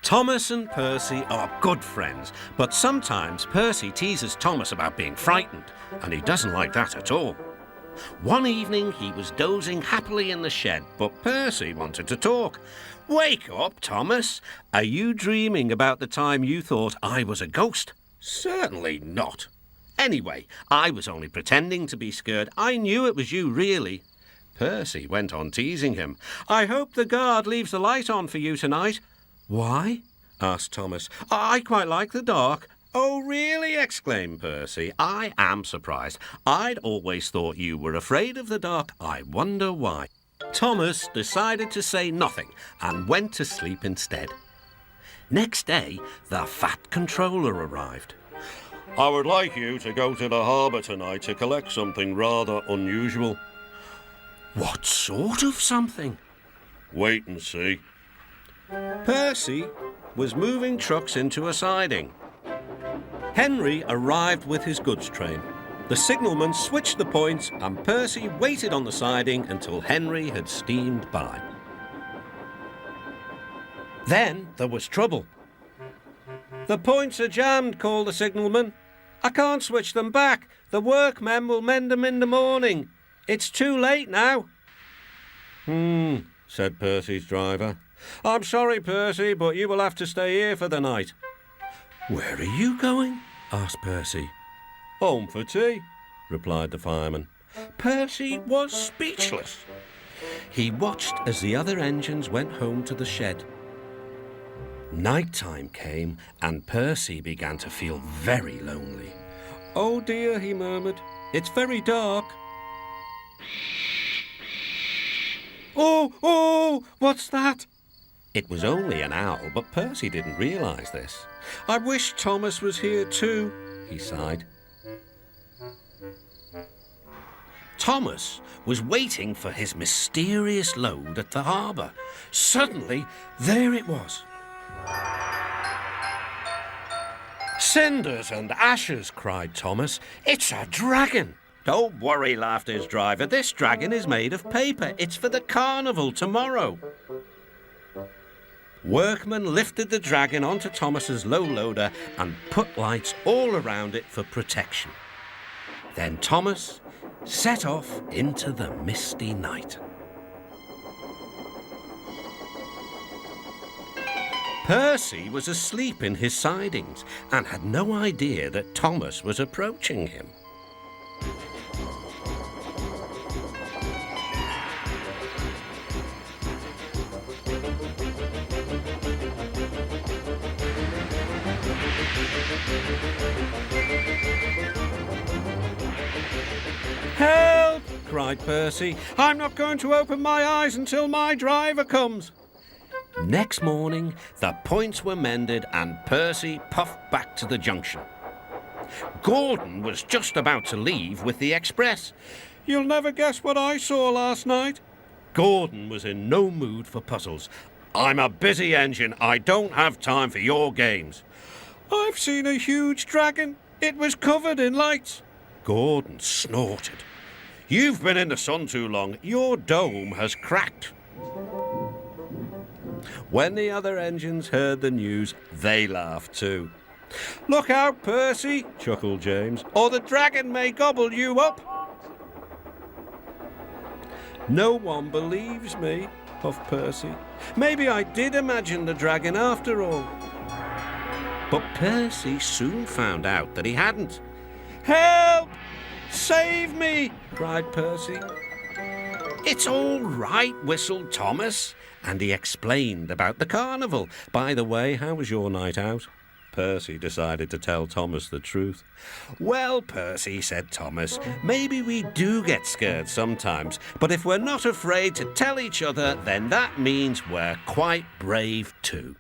Thomas and Percy are good friends, but sometimes Percy teases Thomas about being frightened, and he doesn't like that at all. One evening he was dozing happily in the shed, but Percy wanted to talk. "Wake up, Thomas. Are you dreaming about the time you thought I was a ghost?" "Certainly not. Anyway, I was only pretending to be scared. I knew it was you, really." Percy went on teasing him. "I hope the guard leaves the light on for you tonight." "Why?" asked Thomas. "I quite like the dark." "Oh, really?" exclaimed Percy. "I am surprised. I'd always thought you were afraid of the dark. I wonder why." Thomas decided to say nothing and went to sleep instead. Next day, the Fat Controller arrived. "I would like you to go to the harbour tonight to collect something rather unusual." "What sort of something?" "Wait and see." Percy was moving trucks into a siding. Henry arrived with his goods train. The signalman switched the points and Percy waited on the siding until Henry had steamed by. Then there was trouble. "The points are jammed," called the signalman. "I can't switch them back. The workmen will mend them in the morning. It's too late now." Said Percy's driver. "I'm sorry, Percy, but you will have to stay here for the night." "Where are you going?" asked Percy. "Home for tea," replied the fireman. Percy was speechless. He watched as the other engines went home to the shed. Night time came and Percy began to feel very lonely. "Oh dear," he murmured, "it's very dark." Oh, what's that?" It was only an owl, but Percy didn't realise this. "I wish Thomas was here too," he sighed. Thomas was waiting for his mysterious load at the harbour. Suddenly, there it was. "Cinders and ashes," cried Thomas. "It's a dragon." "Don't worry," laughed his driver. "This dragon is made of paper. It's for the carnival tomorrow." Workmen lifted the dragon onto Thomas's low loader and put lights all around it for protection. Then Thomas set off into the misty night. Percy was asleep in his sidings and had no idea that Thomas was approaching him. "Help!" cried Percy. "I'm not going to open my eyes until my driver comes." Next morning, the points were mended and Percy puffed back to the junction. Gordon was just about to leave with the express. "You'll never guess what I saw last night." Gordon was in no mood for puzzles. "I'm a busy engine. I don't have time for your games." "I've seen a huge dragon. It was covered in lights." Gordon snorted. "You've been in the sun too long. Your dome has cracked." When the other engines heard the news, they laughed too. "Look out, Percy," chuckled James, "or the dragon may gobble you up." "No one believes me," puffed Percy. "Maybe I did imagine the dragon after all." But Percy soon found out that he hadn't. "Help! Save me!" cried Percy. "It's all right," whistled Thomas, and he explained about the carnival. "By the way, how was your night out?" Percy decided to tell Thomas the truth. "Well, Percy," said Thomas, "maybe we do get scared sometimes, but if we're not afraid to tell each other, then that means we're quite brave too."